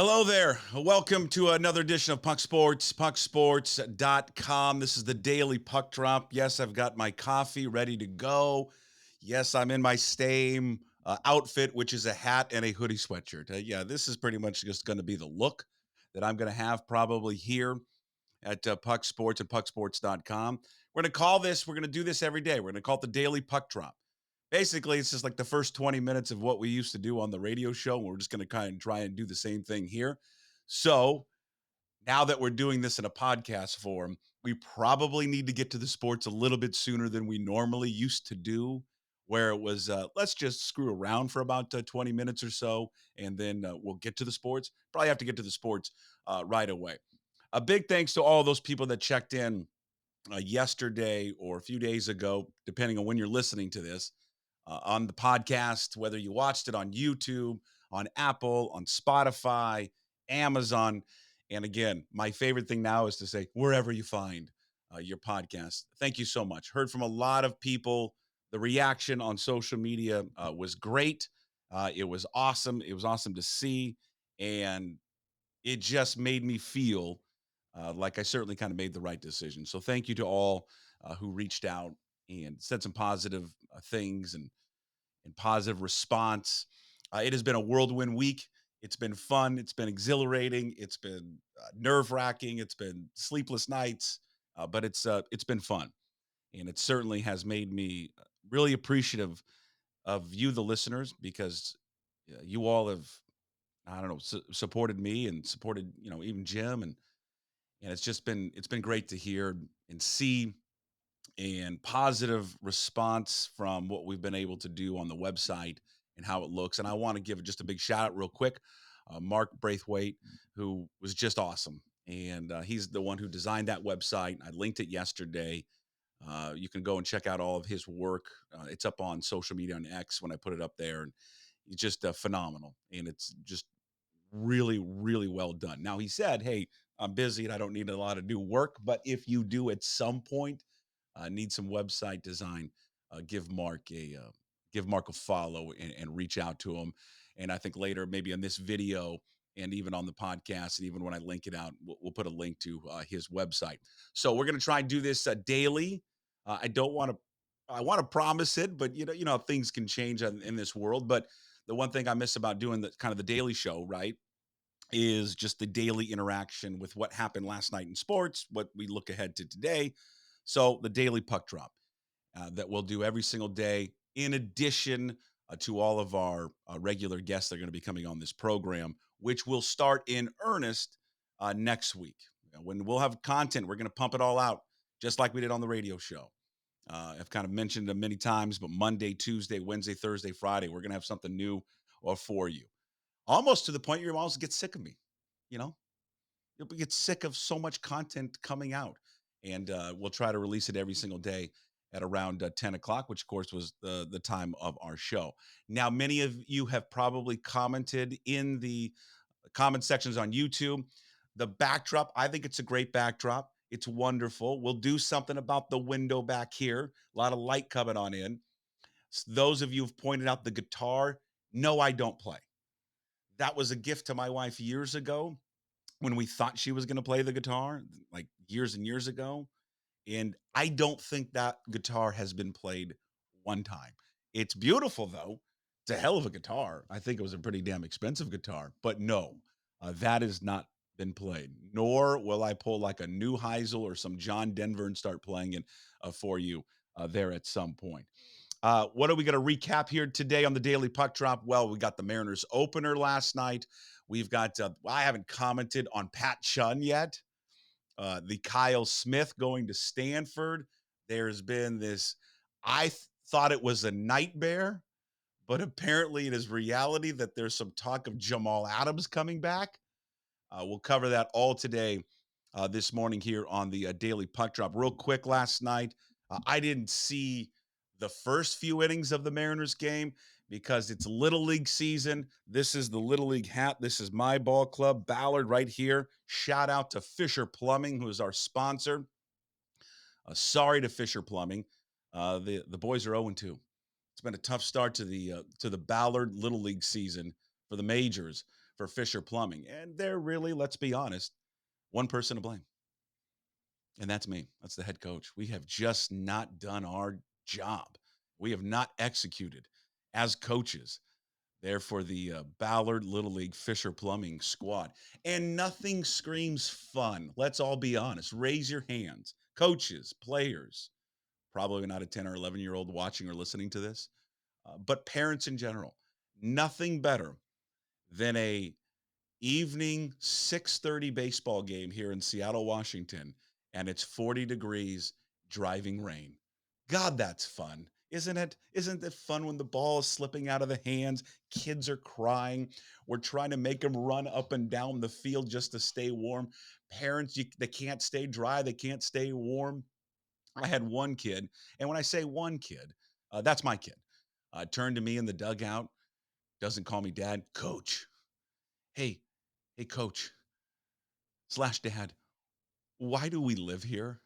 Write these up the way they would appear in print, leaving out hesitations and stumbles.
Hello there. Welcome to another edition of Puck Sports, pucksports.com. This is the daily puck drop. Yes, I've got my coffee ready to go. Yes, I'm in my same outfit, which is a hat and a hoodie sweatshirt. Yeah, this is pretty much just going to be the look that I'm going to have probably here at Puck Sports and pucksports.com. We're going to do this every day. We're going to call it the daily puck drop. Basically, it's just like the first 20 minutes of what we used to do on the radio show. We're just going to kind of try and do the same thing here. So now that we're doing this in a podcast form, we probably need to get to the sports a little bit sooner than we normally used to do, where it was, let's just screw around for about 20 minutes or so, and then we'll get to the sports. Probably have to get to the sports right away. A big thanks to all those people that checked in yesterday or a few days ago, depending on when you're listening to this on the podcast, whether you watched it on YouTube, on Apple, on Spotify, Amazon. And again, my favorite thing now is to say wherever you find your podcast. Thank you so much. Heard from a lot of people. The reaction on social media was great. It was awesome. It was awesome to see. And it just made me feel like I certainly kind of made the right decision. So thank you to all who reached out and said some positive things and positive response. It has been a whirlwind week. It's been fun. It's been exhilarating. It's been nerve wracking. It's been sleepless nights, but it's been fun, and it certainly has made me really appreciative of you, the listeners, because you all have, I don't know, supported me and supported even Jim, and it's been great to hear and see and positive response from what we've been able to do on the website and how it looks. And I want to give just a big shout out real quick. Mark Braithwaite, who was just awesome. And he's the one who designed that website. I linked it yesterday. You can go and check out all of his work. It's up on social media on X when I put it up there. And he's just phenomenal. And it's just really, really well done. Now, he said, hey, I'm busy and I don't need a lot of new work. But if you do at some point, need some website design, give Mark a follow and reach out to him. And I think later, maybe in this video and even on the podcast, and even when I link it out, we'll put a link to his website. So we're going to try and do this daily. I don't want to. I want to promise it, but you know, things can change in this world. But the one thing I miss about doing the kind of the daily show, right, is just the daily interaction with what happened last night in sports, what we look ahead to today. So the daily puck drop that we'll do every single day, in addition to all of our regular guests that are going to be coming on this program, which will start in earnest next week. When we'll have content, we're going to pump it all out, just like we did on the radio show. I've kind of mentioned it many times, but Monday, Tuesday, Wednesday, Thursday, Friday, we're going to have something new for you. Almost to the point you're almost get sick of me, you know? You'll get sick of so much content coming out. And we'll try to release it every single day at around 10 o'clock, which, of course, was the time of our show. Now, many of you have probably commented in the comment sections on YouTube. The backdrop, I think it's a great backdrop. It's wonderful. We'll do something about the window back here. A lot of light coming on in. Those of you who've pointed out the guitar, no, I don't play. That was a gift to my wife years ago when we thought she was going to play the guitar, like years and years ago. And I don't think that guitar has been played one time. It's beautiful, though. It's a hell of a guitar. I think it was a pretty damn expensive guitar, but no, that has not been played. Nor will I pull like a new Heisel or some John Denver and start playing it for you there at some point. What are we going to recap here today on the Daily Puck Drop? Well, we got the Mariners opener last night. We've got, I haven't commented on Pat Chun yet. The Kyle Smith going to Stanford. There's been this, thought it was a nightmare, but apparently it is reality that there's some talk of Jamal Adams coming back. We'll cover that all today, this morning here on the Daily Puck Drop. Real quick, last night, I didn't see the first few innings of the Mariners game because it's Little League season. This is the Little League hat. This is my ball club, Ballard, right here. Shout out to Fisher Plumbing, who is our sponsor. Sorry to Fisher Plumbing. The boys are 0-2. It's been a tough start to the Ballard Little League season for the majors for Fisher Plumbing. And they're really, let's be honest, one person to blame. And that's me. That's the head coach. We have just not done our job. We have not executed as coaches there for the Ballard Little League Fisher Plumbing squad. And nothing screams fun. Let's all be honest. Raise your hands. Coaches, players, probably not a 10 or 11-year-old watching or listening to this, but parents in general. Nothing better than a evening 6:30 baseball game here in Seattle, Washington, and it's 40 degrees, driving rain. God, that's fun. Isn't it? Isn't it fun when the ball is slipping out of the hands? Kids are crying. We're trying to make them run up and down the field just to stay warm. Parents, they can't stay dry. They can't stay warm. I had one kid, and when I say one kid, that's my kid. Turned to me in the dugout, doesn't call me dad, coach. Hey, hey, coach slash dad, why do we live here?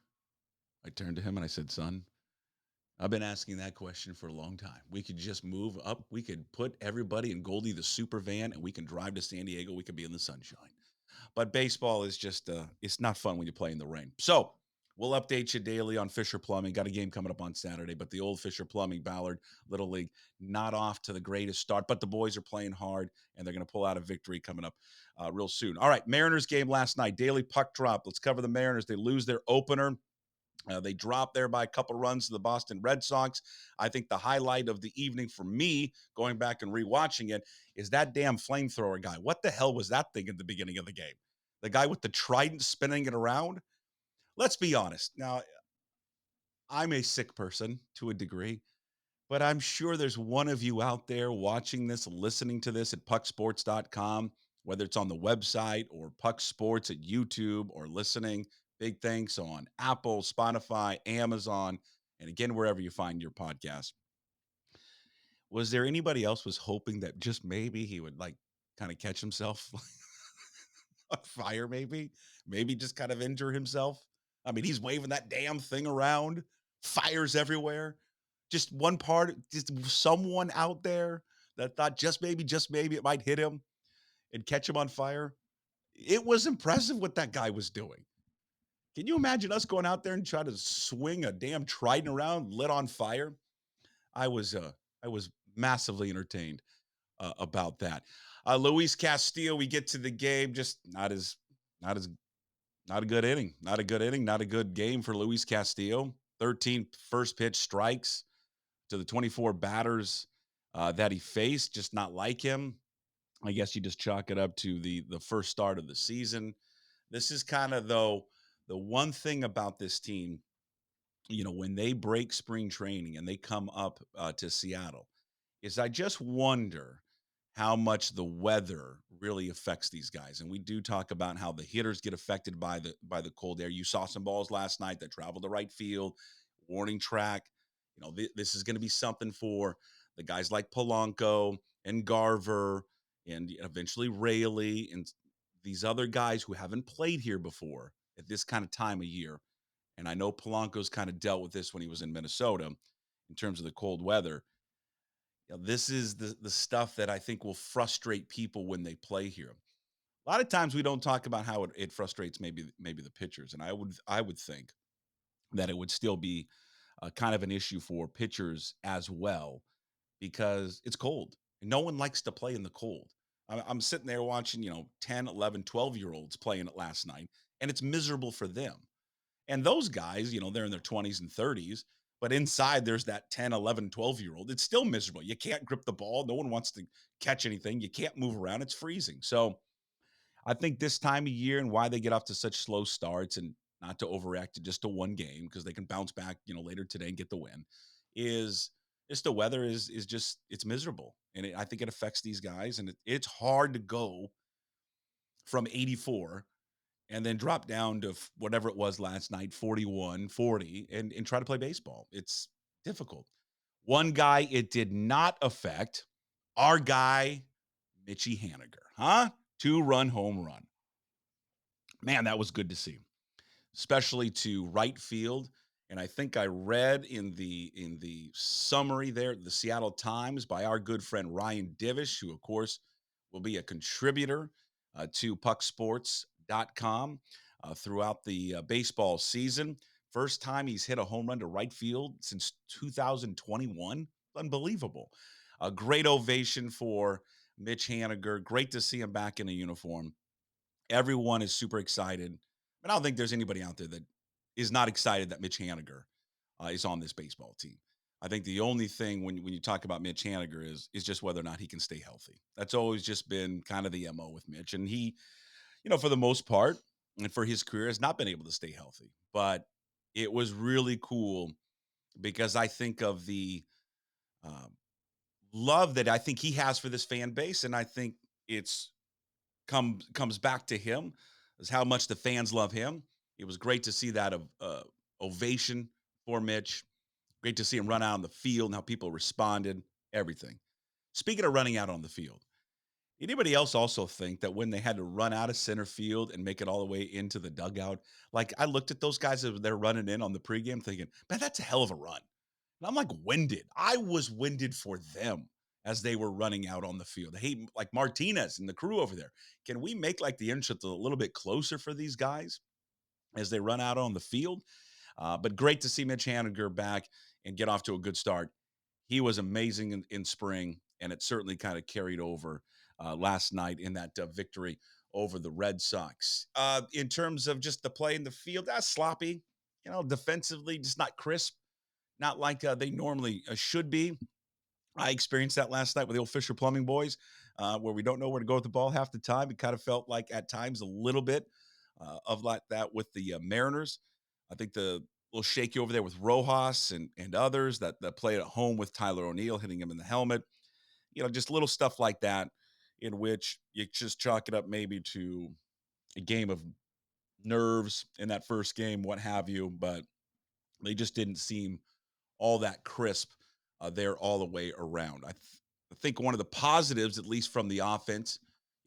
I turned to him and I said, son, I've been asking that question for a long time. We could just move up. We could put everybody in Goldie the super van and we can drive to San Diego. We could be in the sunshine. But baseball is just, it's not fun when you play in the rain. So we'll update you daily on Fisher Plumbing. Got a game coming up on Saturday, but the old Fisher Plumbing Ballard Little League, not off to the greatest start, but the boys are playing hard and they're going to pull out a victory coming up real soon. All right, Mariners game last night, daily puck drop. Let's cover the Mariners. They lose their opener. They dropped there by a couple runs to the Boston Red Sox. I think the highlight of the evening for me, going back and rewatching it, is that damn flamethrower guy. What the hell was that thing at the beginning of the game? The guy with the trident spinning it around? Let's be honest. Now, I'm a sick person to a degree, but I'm sure there's one of you out there watching this, listening to this at pucksports.com, whether it's on the website or Puck Sports at YouTube or listening. Big thanks on Apple, Spotify, Amazon, and again, wherever you find your podcast. Was there anybody else was hoping that just maybe he would like kind of catch himself on fire, maybe just kind of injure himself? I mean, he's waving that damn thing around, fires everywhere. Just one part, just someone out there that thought just maybe it might hit him and catch him on fire. It was impressive what that guy was doing. Can you imagine us going out there and try to swing a damn trident around lit on fire? I was uh I was massively entertained about that. Luis Castillo, we get to the game, just not as not a good inning, not a good inning, not a good game for Luis Castillo. 13 first pitch strikes to the 24 batters that he faced, just not like him. I guess you just chalk it up to the first start of the season. This is kind of though the one thing about this team, when they break spring training and they come up to Seattle, is I just wonder how much the weather really affects these guys. And we do talk about how the hitters get affected by the cold air. You saw some balls last night that traveled to right field, warning track. This is going to be something for the guys like Polanco and Garver and eventually Rayleigh and these other guys who haven't played here before at this kind of time of year. And I know Polanco's kind of dealt with this when he was in Minnesota in terms of the cold weather. This is the stuff that I think will frustrate people when they play here. A lot of times we don't talk about how it frustrates maybe the pitchers, and I would think that it would still be kind of an issue for pitchers as well because it's cold and no one likes to play in the cold. I'm sitting there watching 10, 11, 12-year-olds playing it last night, and it's miserable for them. And those guys, they're in their 20s and 30s, but inside there's that 10, 11, 12-year-old. It's still miserable. You can't grip the ball. No one wants to catch anything. You can't move around. It's freezing. So I think this time of year and why they get off to such slow starts and not to overreact to just to one game because they can bounce back, later today and get the win is just the weather is just it's miserable. And I think it affects these guys. And it's hard to go from 84 and then drop down to whatever it was last night, 41, 40, and try to play baseball. It's difficult. One guy it did not affect, our guy, Mitchy Haniger, huh? 2-run home run. Man, that was good to see, especially to right field. And I think I read in the summary there, the Seattle Times by our good friend Ryan Divish, who of course will be a contributor to pucksports.com throughout the baseball season. First time he's hit a home run to right field since 2021. Unbelievable. A great ovation for Mitch Haniger. Great to see him back in a uniform. Everyone is super excited. And I don't think there's anybody out there that is not excited that Mitch Haniger is on this baseball team. I think the only thing when you talk about Mitch Haniger is just whether or not he can stay healthy. That's always just been kind of the MO with Mitch. And he, for the most part, and for his career, has not been able to stay healthy. But it was really cool because I think of the um, love that I think he has for this fan base, and I think it's comes back to him is how much the fans love him. It was great to see that ovation for Mitch. Great to see him run out on the field and how people responded. Everything. Speaking of running out on the field, anybody else also think that when they had to run out of center field and make it all the way into the dugout, like I looked at those guys as they're running in on the pregame, thinking, man, that's a hell of a run. And I'm like winded. I was winded for them as they were running out on the field. Hey, like Martinez and the crew over there. Can we make like the entrance a little bit closer for these guys as they run out on the field? But great to see Mitch Haniger back and get off to a good start. He was amazing in spring, and it certainly kind of carried over last night in that victory over the Red Sox. In terms of just the play in the field, that's sloppy. Defensively, just not crisp, not like they normally should be. I experienced that last night with the old Fisher Plumbing boys, where we don't know where to go with the ball half the time. It kind of felt like at times a little bit of like that with the Mariners. I think the little shaky over there with Rojas and others that played at home with Tyler O'Neill hitting him in the helmet. Just little stuff like that in which you just chalk it up maybe to a game of nerves in that first game, what have you. But they just didn't seem all that crisp there all the way around. I think one of the positives, at least from the offense,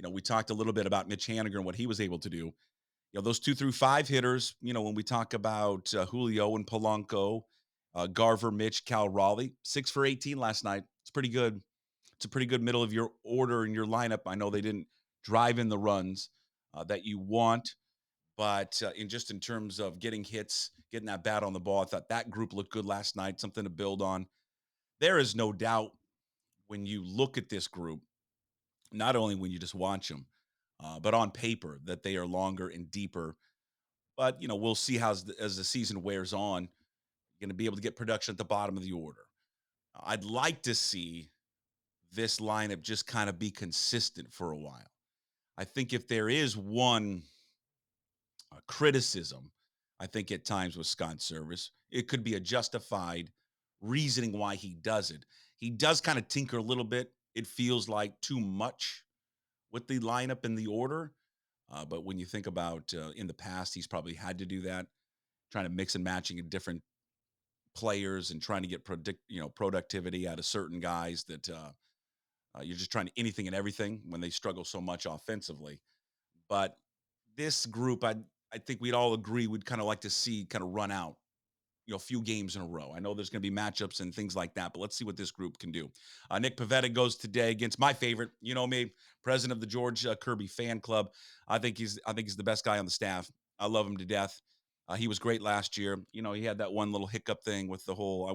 we talked a little bit about Mitch Haniger and what he was able to do. Those 2 through 5 hitters, when we talk about Julio and Polanco, Garver, Mitch, Cal Raleigh, 6 for 18 last night. It's pretty good. It's a pretty good middle of your order in your lineup. I know they didn't drive in the runs that you want, but in terms of getting hits, getting that bat on the ball, I thought that group looked good last night. Something to build on. There is no doubt when you look at this group, not only when you just watch them, but on paper that they are longer and deeper. But we'll see how as the season wears on, you're going to be able to get production at the bottom of the order. I'd like to see this lineup just kind of be consistent for a while. I think if there is one criticism, I think at times with Scott Service, it could be a justified reasoning why he does it. He does kind of tinker a little bit. It feels like too much with the lineup and the order. But when you think about in the past, he's probably had to do that, trying to mix and matching in different players and trying to get productivity out of certain guys that you're just trying to anything and everything when they struggle so much offensively. But this group, I think we'd all agree we'd kind of like to see kind of run out, a few games in a row. I know there's going to be matchups and things like that, but let's see what this group can do. Nick Pivetta goes today against my favorite, me, president of the George Kirby fan club. I think he's the best guy on the staff. I love him to death. He was great last year. He had that one little hiccup thing with the whole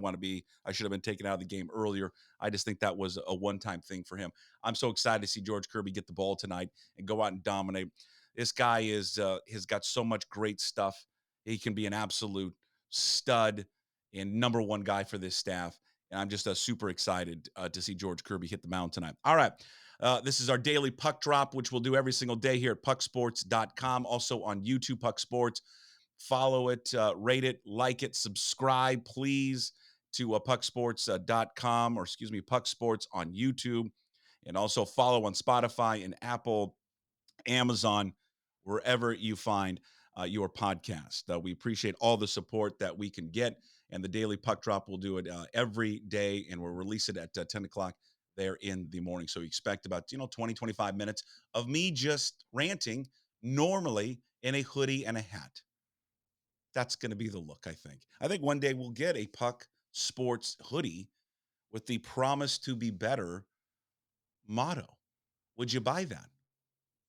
I should have been taken out of the game earlier. I just think that was a one-time thing for him. I'm so excited to see George Kirby get the ball tonight and go out and dominate. This guy has got so much great stuff. He can be an absolute stud and number one guy for this staff. And I'm just super excited to see George Kirby hit the mound tonight. All right. This is our daily puck drop, which we'll do every single day here at pucksports.com. Also on YouTube, Puck Sports. Follow it, rate it, like it, subscribe, please, to pucksports.com or Puck Sports on YouTube. And also follow on Spotify and Apple, Amazon, wherever you find your podcast. We appreciate all the support that we can get. And the Daily Puck Drop, we'll do it every day, and we'll release it at 10 o'clock there in the morning. So expect about, 20, 25 minutes of me just ranting, normally in a hoodie and a hat. That's going to be the look, I think. I think one day we'll get a Puck Sports hoodie with the promise to be better motto. Would you buy that?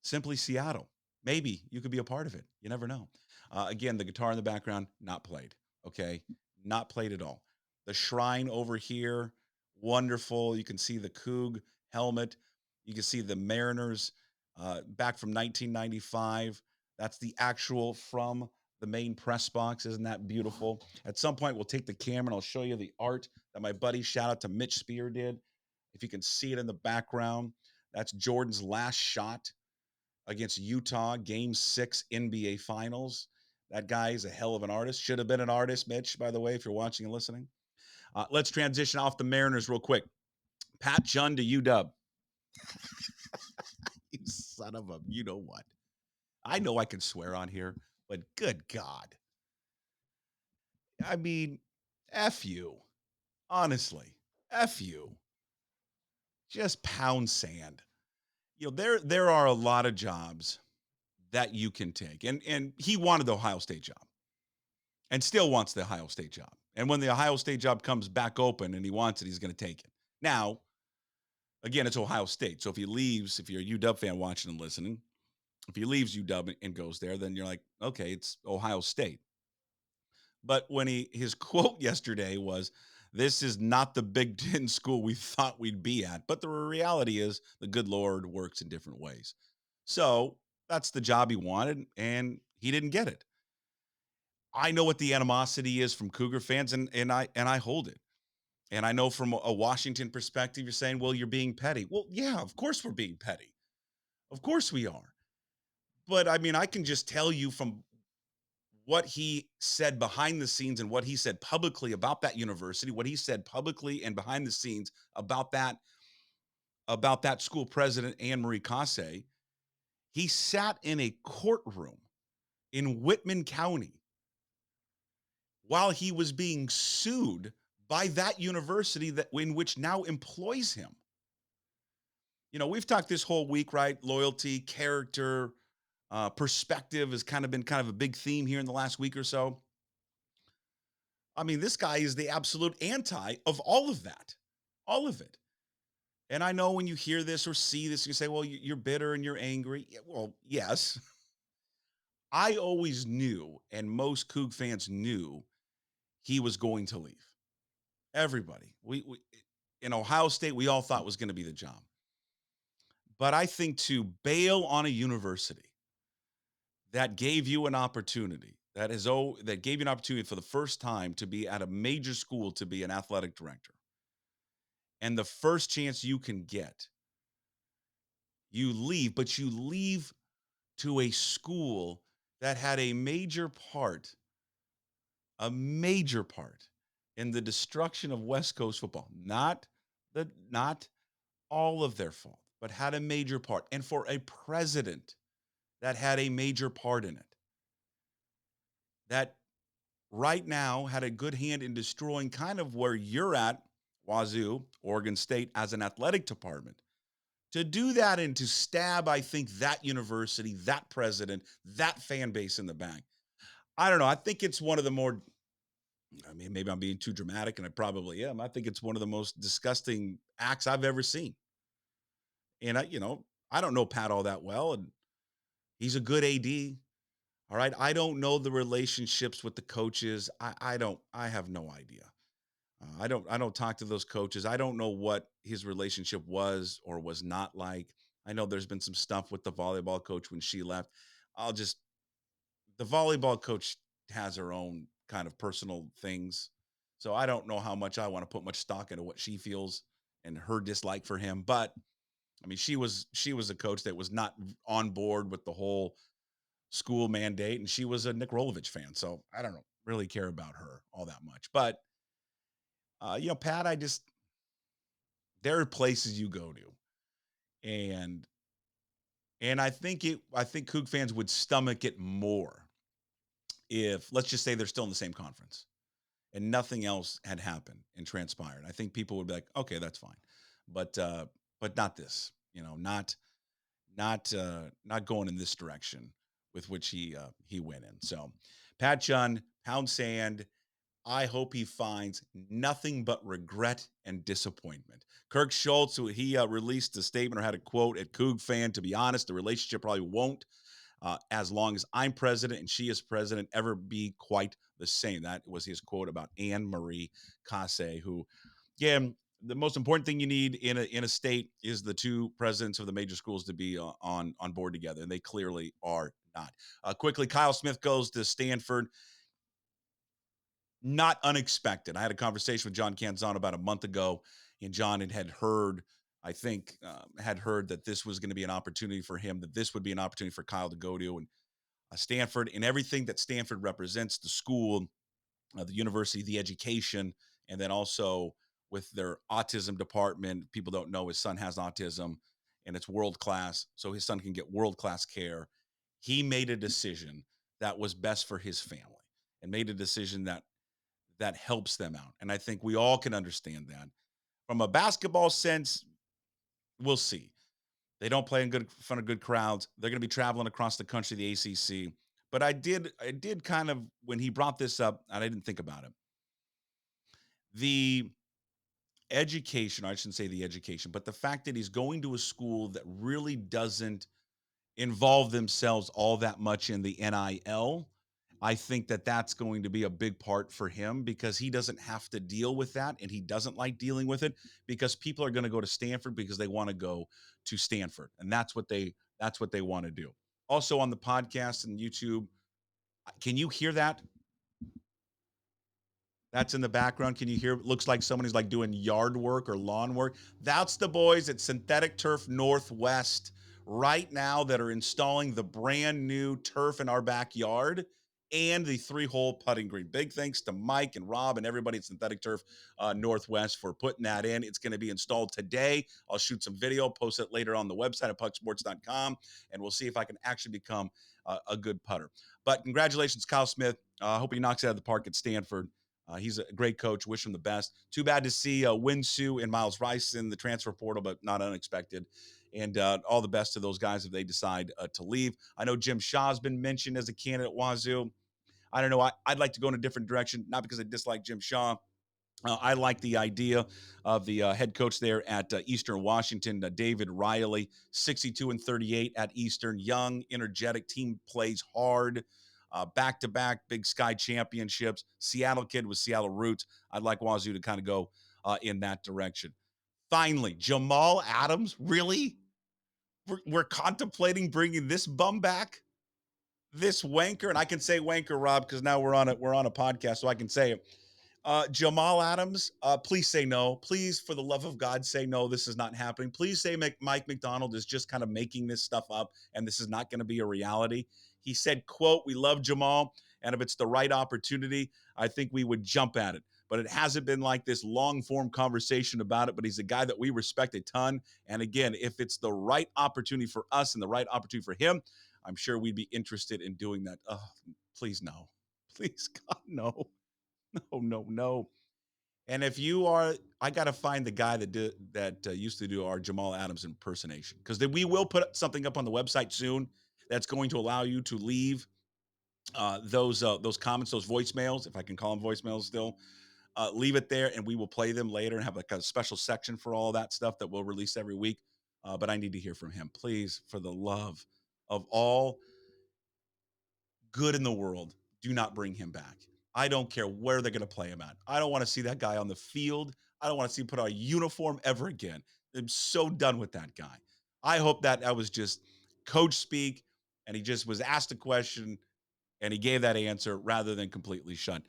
Simply Seattle. Maybe you could be a part of it. You never know. Again, the guitar in the background, not played. Okay. Not played at all. The shrine over here, wonderful. You can see the Coug helmet. You can see the Mariners back from 1995. That's the actual from the main press box. Isn't that beautiful? At some point, we'll take the camera and I'll show you the art that my buddy, shout out to Mitch Spear, did. If you can see it in the background, that's Jordan's last shot against Utah, game 6 NBA Finals. That guy is a hell of an artist. Should have been an artist, Mitch, by the way, if you're watching and listening. Let's transition off the Mariners real quick. Pat Chun to UW. You son of a, you know what? I know I can swear on here, but good God. I mean, F you. Honestly, F you. Just pound sand. There are a lot of jobs that you can take. And he wanted the Ohio State job and still wants the Ohio State job. And when the Ohio State job comes back open and he wants it, he's going to take it. Now, again, it's Ohio State. So if he leaves, if you're a UW fan watching and listening, if he leaves UW and goes there, then you're like, okay, it's Ohio State. But when his quote yesterday was, "This is not the Big Ten school we thought we'd be at." But the reality is the good Lord works in different ways. So that's the job he wanted, and he didn't get it. I know what the animosity is from Cougar fans, and I hold it. And I know from a Washington perspective, you're saying, well, you're being petty. Well, yeah, of course we're being petty. Of course we are. But I mean, I can just tell you from what he said behind the scenes and what he said publicly about that university, what he said publicly and behind the scenes about that school president, Anne Marie Casse. He sat in a courtroom in Whitman County while he was being sued by that university that in which now employs him. We've talked this whole week, right? Loyalty, character, perspective has kind of been kind of a big theme here in the last week or so. I mean, this guy is the absolute anti of all of that, all of it. And I know when you hear this or see this, you say, well, you're bitter and you're angry. Yeah, well, yes. I always knew, and most Coug fans knew, he was going to leave. Everybody. We in Ohio State, we all thought was going to be the job. But I think to bail on a university that gave you an opportunity, that gave you an opportunity for the first time to be at a major school to be an athletic director, and the first chance you can get, you leave, but you leave to a school that had a major part in the destruction of West Coast football. Not all of their fault, but had a major part. And for a president that had a major part in it, that right now had a good hand in destroying kind of where you're at, Wazoo, Oregon State, as an athletic department. To do that and to stab, I think, that university, that president, that fan base in the back. I don't know. I think it's one of the more, I mean, maybe I'm being too dramatic, and I probably am. I think it's one of the most disgusting acts I've ever seen. And I don't know Pat all that well, and he's a good AD. All right. I don't know the relationships with the coaches. I have no idea. I don't talk to those coaches. I don't know what his relationship was or was not like. I know there's been some stuff with the volleyball coach when she left. I'll just The volleyball coach has her own kind of personal things. So I don't know how much I want to put much stock into what she feels and her dislike for him. But I mean, she was a coach that was not on board with the whole school mandate, and she was a Nick Rolovich fan. So I don't really care about her all that much. But Pat, there are places you go to, and I think Coug fans would stomach it more if, let's just say, they're still in the same conference and nothing else had happened and transpired. I think people would be like, okay, that's fine. But not this, not going in this direction with which he went in. So Pat Chun, pound sand. I hope he finds nothing but regret and disappointment. Kirk Schultz, who he released a statement or had a quote at Coug fan. To be honest, the relationship probably won't, as long as I'm president and she is president, ever be quite the same. That was his quote about Anne Marie Casse, who, again, the most important thing you need in a state is the two presidents of the major schools to be on board together, and they clearly are not. Quickly, Kyle Smith goes to Stanford. Not unexpected. I had a conversation with John Canzano about a month ago, and John had heard, I think, had heard that this was going to be an opportunity for him, that this would be an opportunity for Kyle to go to. And Stanford and everything that Stanford represents, the school, the university, the education, and then also with their autism department. People don't know his son has autism and it's world class. So his son can get world class care. He made a decision that was best for his family and made a decision that helps them out. And I think we all can understand that. From a basketball sense, we'll see. They don't play in good front of good crowds. They're going to be traveling across the country, the ACC. But I did kind of, when he brought this up, and I didn't think about it. The education, I shouldn't say the education, but the fact that he's going to a school that really doesn't involve themselves all that much in the NIL. I think that that's going to be a big part for him because he doesn't have to deal with that and he doesn't like dealing with it because people are going to go to Stanford because they want to go to Stanford and that's what they want to do. Also on the podcast and YouTube, can you hear that? That's in the background. Can you hear? Looks like somebody's like doing yard work or lawn work. That's the boys at Synthetic Turf Northwest right now that are installing the brand new turf in our backyard and the three-hole putting green. Big thanks to Mike and Rob and everybody at Synthetic Turf Northwest for putting that in. It's going to be installed today. I'll shoot some video, post it later on the website at pucksports.com, and we'll see if I can actually become a good putter. But congratulations, Kyle Smith. I hope he knocks it out of the park at Stanford. He's a great coach. Wish him the best. Too bad to see Winsue and Miles Rice in the transfer portal, but not unexpected. And all the best to those guys if they decide to leave. I know Jim Shaw's been mentioned as a candidate at Wazoo. I don't know. I'd like to go in a different direction, not because I dislike Jim Shaw. I like the idea of the head coach there at Eastern Washington, David Riley, 62 and 38 at Eastern. Young, energetic team, plays hard. Back-to-back Big Sky championships. Seattle kid with Seattle roots. I'd like Wazoo to kind of go in that direction. Finally, Jamal Adams. Really? We're contemplating bringing this bum back, this wanker, and I can say wanker, Rob, because now we're on a podcast, so I can say it. Jamal Adams, please say no. Please, for the love of God, say no. This is not happening. Please say Mike McDonald is just kind of making this stuff up, and this is not going to be a reality. He said, "quote We love Jamal, and if it's the right opportunity, I think we would jump at it." But it hasn't been like this long form conversation about it. But he's a guy that we respect a ton. And again, if it's the right opportunity for us and the right opportunity for him, I'm sure we'd be interested in doing that. Oh, please no, please God no. No, no, no. And if you are, I got to find the guy that used to do our Jamal Adams impersonation because we will put something up on the website soon that's going to allow you to leave those comments, those voicemails, if I can call them voicemails still. Leave it there, and we will play them later and have like a special section for all that stuff that we'll release every week. But I need to hear from him, please, for the love of all good in the world, do not bring him back. I don't care where they're going to play him at. I don't want to see that guy on the field. I don't want to see him put on a uniform ever again. I'm so done with that guy. I hope that was just coach speak and he just was asked a question and he gave that answer rather than completely shut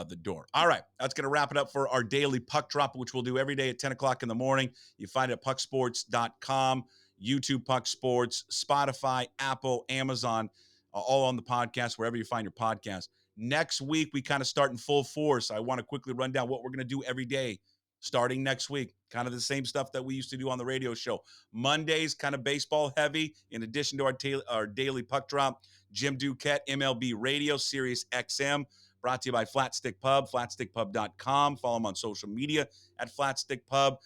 the door. All right, that's going to wrap it up for our daily puck drop, which we'll do every day at 10 o'clock in the morning. You find it at pucksports.com, YouTube Puck Sports, Spotify, Apple, Amazon, all on the podcast, wherever you find your podcast. Next week, we kind of start in full force. I want to quickly run down what we're going to do every day starting next week. Kind of the same stuff that we used to do on the radio show. Mondays, kind of baseball heavy, in addition to our daily puck drop. Jim Duquette, MLB Radio, Sirius XM, brought to you by Flat Stick Pub, flatstickpub.com. Follow them on social media at Flat Stick Pub.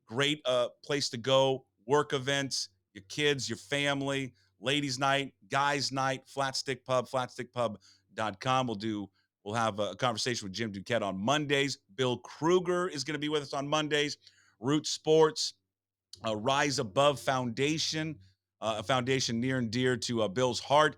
Great place to go, work events, your kids, your family, ladies' night, guys' night, Flat Stick Pub, flatstickpub.com. We'll do We'll have a conversation with Jim Duquette on Mondays. Bill Kruger is going to be with us on Mondays. Root Sports, Rise Above Foundation, a foundation near and dear to Bill's heart.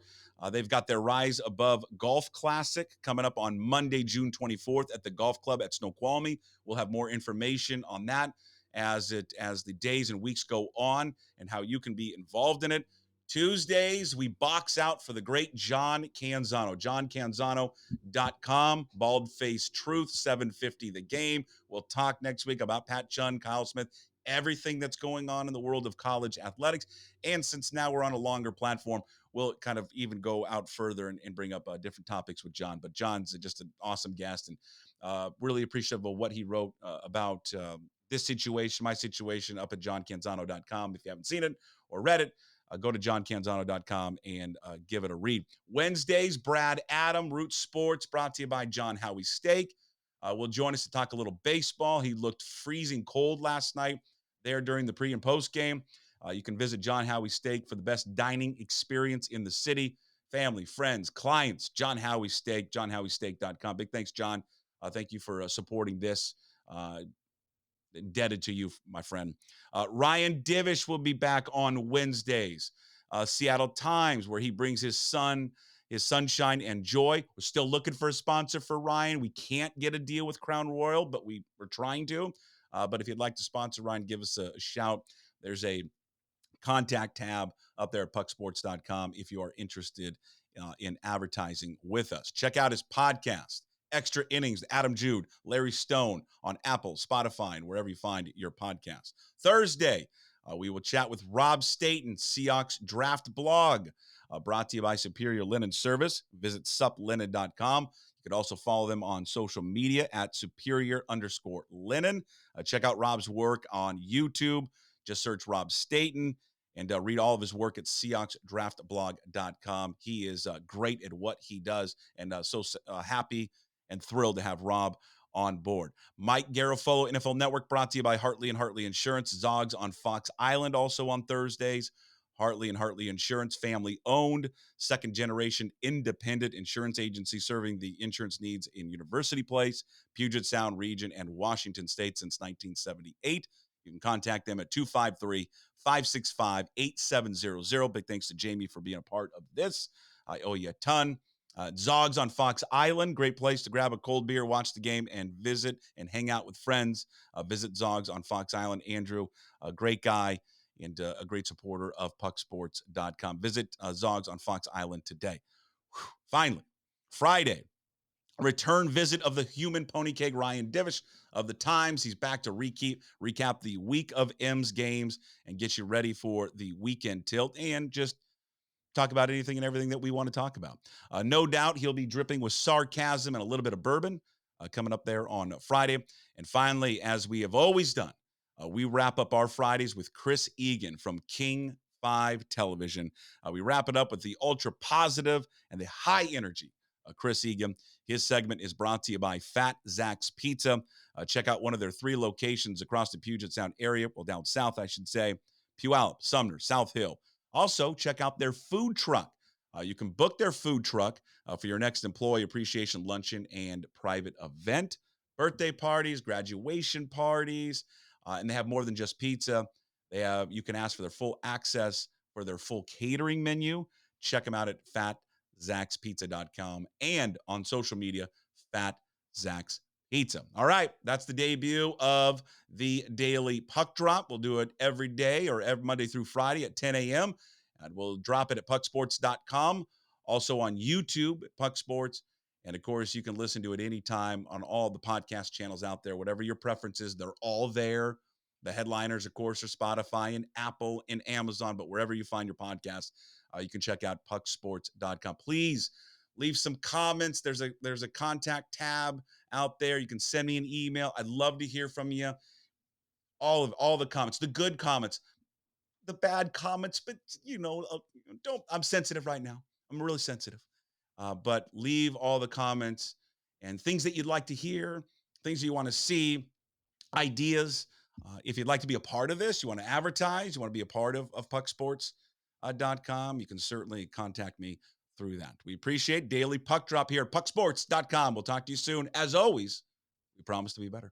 They've got their Rise Above Golf Classic coming up on Monday, June 24th at the Golf Club at Snoqualmie. We'll have more information on that as the days and weeks go on and how you can be involved in it. Tuesdays, we box out for the great John Canzano. JohnCanzano.com. Bald Face Truth, 750 the game. We'll talk next week about Pat Chun, Kyle Smith, everything that's going on in the world of college athletics. And since now we're on a longer platform, we'll kind of even go out further and bring up different topics with John. But John's just an awesome guest and really appreciative of what he wrote about this situation, my situation, up at johncanzano.com. If you haven't seen it or read it, go to johncanzano.com and give it a read. Wednesdays, Brad Adam, Root Sports, brought to you by John Howie Steak. Will join us to talk a little baseball. He looked freezing cold last night there during the pre and post game. You can visit John Howie Steak for the best dining experience in the city. Family, friends, clients, John Howie Steak, johnhowiesteak.com. Big thanks, John. Thank you for supporting this. Indebted to you, my friend. Ryan Divish will be back on Wednesdays. Seattle Times, where he brings his sunshine and joy. We're still looking for a sponsor for Ryan. We can't get a deal with Crown Royal, but we're trying to. But if you'd like to sponsor Ryan, give us a shout. There's a contact tab up there at pucksports.com if you are interested in advertising with us. Check out his podcast, Extra Innings, Adam Jude, Larry Stone, on Apple, Spotify, and wherever you find your podcast. Thursday, we will chat with Rob Staten, Seahawks Draft Blog, brought to you by Superior Linen Service. Visit suplinen.com. You could also follow them on social media at superior_linen. Check out Rob's work on YouTube. Just search Rob Staten and read all of his work at SeahawksDraftBlog.com. He is great at what he does, and so happy and thrilled to have Rob on board. Mike Garofolo, NFL Network, brought to you by Hartley and Hartley Insurance. Zogs on Fox Island, also on Thursdays. Hartley and Hartley Insurance, family-owned, second-generation independent insurance agency serving the insurance needs in University Place, Puget Sound region, and Washington State since 1978. You can contact them at 253-565-8700. Big thanks to Jamie for being a part of this. I owe you a ton. Zogs on Fox Island, great place to grab a cold beer, watch the game, and visit and hang out with friends. Visit Zogs on Fox Island. Andrew, a great guy and a great supporter of pucksports.com. Visit Zogs on Fox Island today. Whew. Finally, Friday, a return visit of the human pony keg, Ryan Divish of the Times. He's back to recap the week of M's games and get you ready for the weekend tilt and just talk about anything and everything that we want to talk about. No doubt he'll be dripping with sarcasm and a little bit of bourbon coming up there on Friday. And finally, as we have always done, we wrap up our Fridays with Chris Egan from King 5 Television. We wrap it up with the ultra positive and the high energy Chris Egan. His segment is brought to you by Fat Zach's Pizza. Check out one of their 3 locations across the Puget Sound area, well, down south, I should say, Puyallup, Sumner, South Hill. Also, check out their food truck. You can book their food truck for your next employee appreciation luncheon and private event, birthday parties, graduation parties, and they have more than just pizza. You can ask for their full access for their full catering menu. Check them out at fatzachspizza.com and on social media, Fat Zach's Pizza. All right, that's the debut of the Daily Puck Drop. We'll do it every day or every Monday through Friday at 10 a.m. And we'll drop it at pucksports.com, also on YouTube at Puck Sports. And of course, you can listen to it anytime on all the podcast channels out there, whatever your preferences, they're all there. The headliners, of course, are Spotify and Apple and Amazon, but wherever you find your podcast, you can check out pucksports.com. Please leave some comments. There's a contact tab out there. You can send me an email. I'd love to hear from you. All the comments, the good comments, the bad comments, but don't. I'm sensitive right now. I'm really sensitive. But leave all the comments and things that you'd like to hear, things you want to see, ideas. If you'd like to be a part of this, you want to advertise, you want to be a part of pucksports.com, you can certainly contact me through that. We appreciate daily puck drop here at pucksports.com. We'll talk to you soon. As always, we promise to be better.